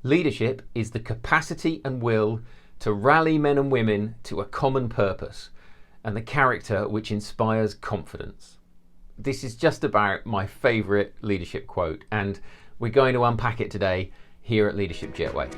Leadership is the capacity and will to rally men and women to a common purpose and the character which inspires confidence. This is just about my favourite leadership quote, and we're going to unpack it today here at Leadership Jetway.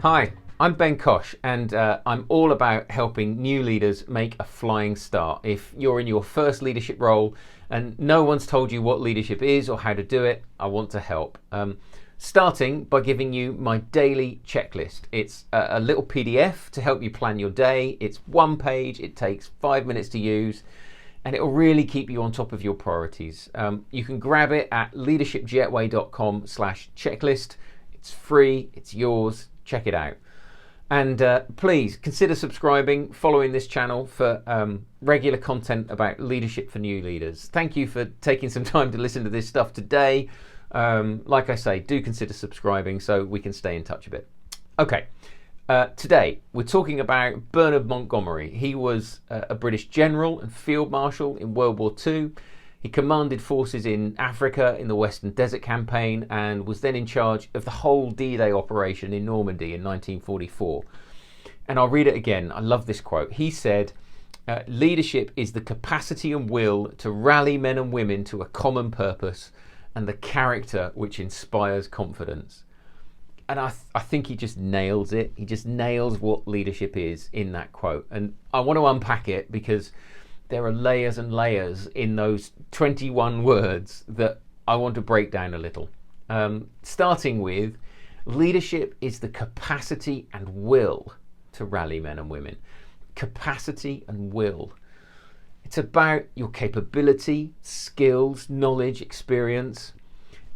Hi, I'm Ben Kosh, and I'm all about helping new leaders make a flying start. If you're in your first leadership role and no one's told you what leadership is or how to do it, I want to help. Starting by giving you my daily checklist. It's a little PDF to help you plan your day. It's one page, it takes 5 minutes to use, and it'll really keep you on top of your priorities. You can grab it at leadershipjetway.com/checklist. It's free, it's yours. Check it out. And please consider subscribing, following this channel for regular content about leadership for new leaders. Thank you for taking some time to listen to this stuff today. Like I say, do consider subscribing so we can stay in touch a bit. Okay, today we're talking about Bernard Montgomery. He was a British general and field marshal in World War II. He commanded forces in Africa in the Western Desert Campaign and was then in charge of the whole D-Day operation in Normandy in 1944. And I'll read it again. I love this quote. He said, leadership is the capacity and will to rally men and women to a common purpose and the character which inspires confidence. And I think he just nails it. He just nails what leadership is in that quote. And I want to unpack it because there are layers and layers in those 21 words that I want to break down a little. Starting with, leadership is the capacity and will to rally men and women. Capacity and will. It's about your capability, skills, knowledge, experience,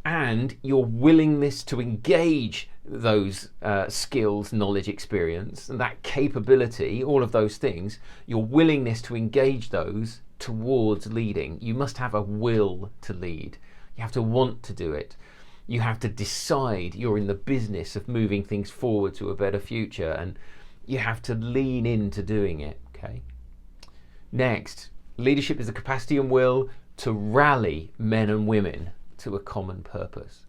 and your willingness to engage those skills, knowledge, experience, and that capability, all of those things, your willingness to engage those towards leading. You must have a will to lead. You have to want to do it. You have to decide you're in the business of moving things forward to a better future, and you have to lean into doing it. Okay. Next, leadership is the capacity and will to rally men and women to a common purpose.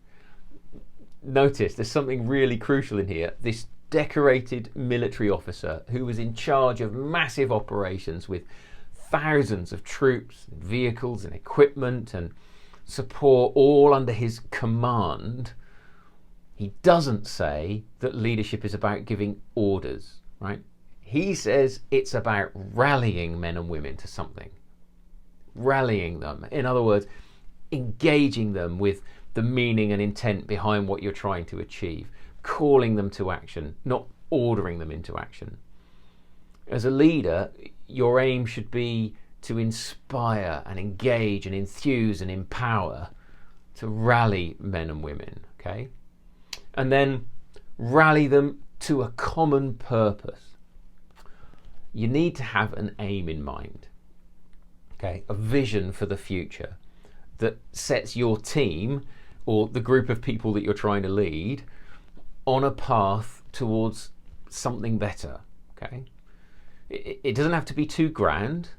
Notice there's something really crucial in here. This decorated military officer who was in charge of massive operations with thousands of troops, and vehicles and equipment and support all under his command. He doesn't say that leadership is about giving orders, right? He says it's about rallying men and women to something. Rallying them. In other words, engaging them with the meaning and intent behind what you're trying to achieve, calling them to action, not ordering them into action. As a leader, your aim should be to inspire and engage and enthuse and empower, to rally men and women, okay? And then rally them to a common purpose. You need to have an aim in mind, okay? A vision for the future that sets your team or the group of people that you're trying to lead on a path towards something better, okay? It doesn't have to be too grand.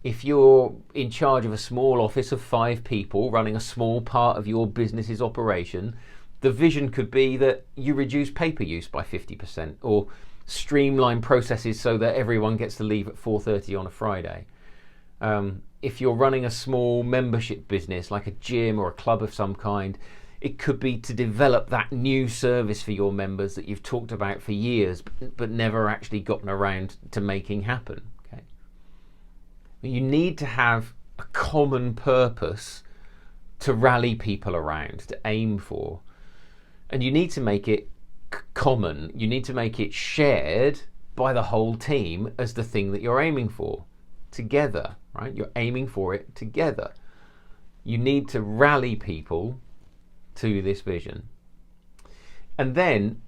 If you're in charge of a small office of 5 people running a small part of your business's operation, the vision could be that you reduce paper use by 50% or streamline processes so that everyone gets to leave at 4:30 on a Friday. If you're running a small membership business like a gym or a club of some kind, it could be to develop that new service for your members that you've talked about for years but never actually gotten around to making happen. Okay? You need to have a common purpose to rally people around, to aim for. And you need to make it common. You need to make it shared by the whole team as the thing that you're aiming for. Together, right? You're aiming for it together. You need to rally people to this vision. And then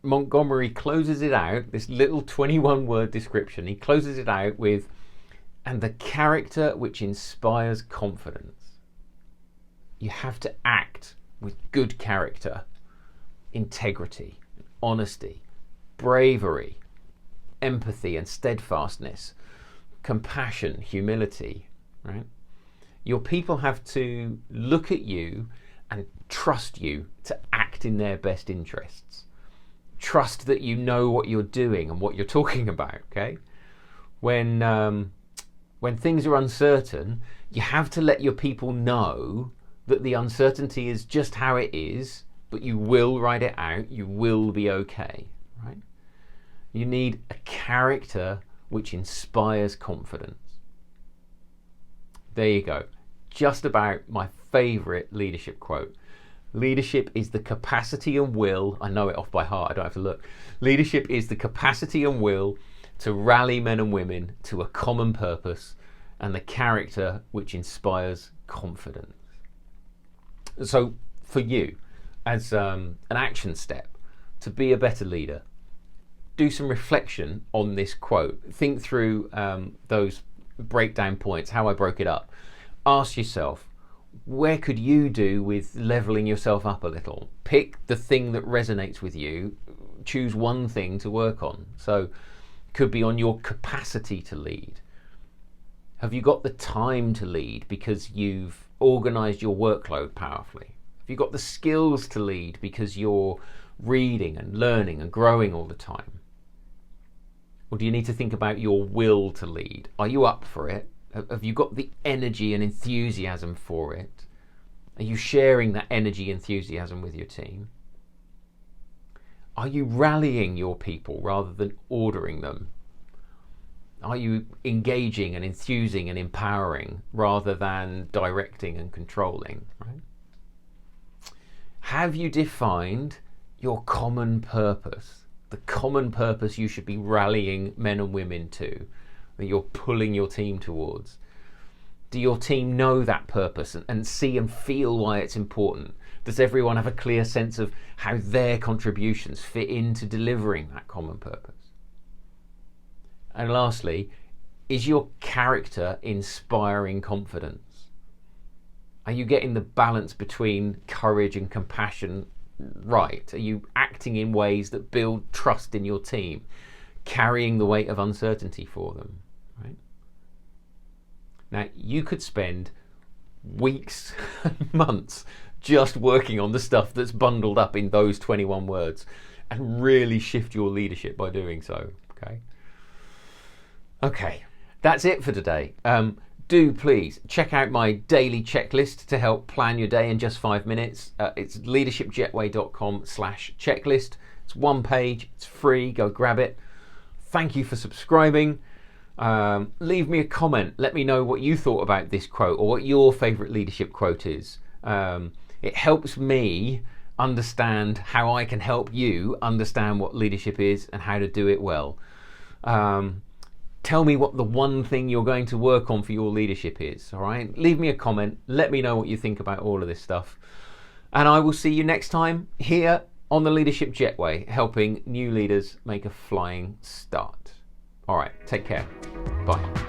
Montgomery closes it out, this little 21-word description, he closes it out with, and the character which inspires confidence. You have to act with good character, integrity, honesty, bravery, empathy and steadfastness, compassion, humility, right? Your people have to look at you and trust you to act in their best interests. Trust that you know what you're doing and what you're talking about, okay? When things are uncertain, you have to let your people know that the uncertainty is just how it is, but you will ride it out, you will be okay, right? You need a character which inspires confidence. There you go. Just about my favourite leadership quote. Leadership is the capacity and will, I know it off by heart, I don't have to look. Leadership is the capacity and will to rally men and women to a common purpose, and the character which inspires confidence. So for you, as an action step to be a better leader, do some reflection on this quote. Think through those breakdown points, how I broke it up. Ask yourself, where could you do with leveling yourself up a little? Pick the thing that resonates with you. Choose one thing to work on. So could be on your capacity to lead. Have you got the time to lead because you've organized your workload powerfully? Have you got the skills to lead because you're reading and learning and growing all the time? Or do you need to think about your will to lead? Are you up for it? Have you got the energy and enthusiasm for it? Are you sharing that energy, enthusiasm with your team? Are you rallying your people rather than ordering them? Are you engaging and enthusing and empowering rather than directing and controlling? Right? Have you defined your common purpose? The common purpose you should be rallying men and women to, that you're pulling your team towards. Do your team know that purpose and see and feel why it's important? Does everyone have a clear sense of how their contributions fit into delivering that common purpose? And lastly, is your character inspiring confidence? Are you getting the balance between courage and compassion right? Are you acting in ways that build trust in your team, carrying the weight of uncertainty for them? Right? Now, you could spend weeks and months just working on the stuff that's bundled up in those 21 words and really shift your leadership by doing so. Okay, that's it for today. Do please check out my daily checklist to help plan your day in just 5 minutes. It's leadershipjetway.com/checklist. It's one page, it's free, go grab it. Thank you for subscribing. Leave me a comment, let me know what you thought about this quote or what your favourite leadership quote is. It helps me understand how I can help you understand what leadership is and how to do it well. Tell me what the one thing you're going to work on for your leadership is, all right? Leave me a comment, let me know what you think about all of this stuff. And I will see you next time here on the Leadership Jetway, helping new leaders make a flying start. All right, take care. Bye.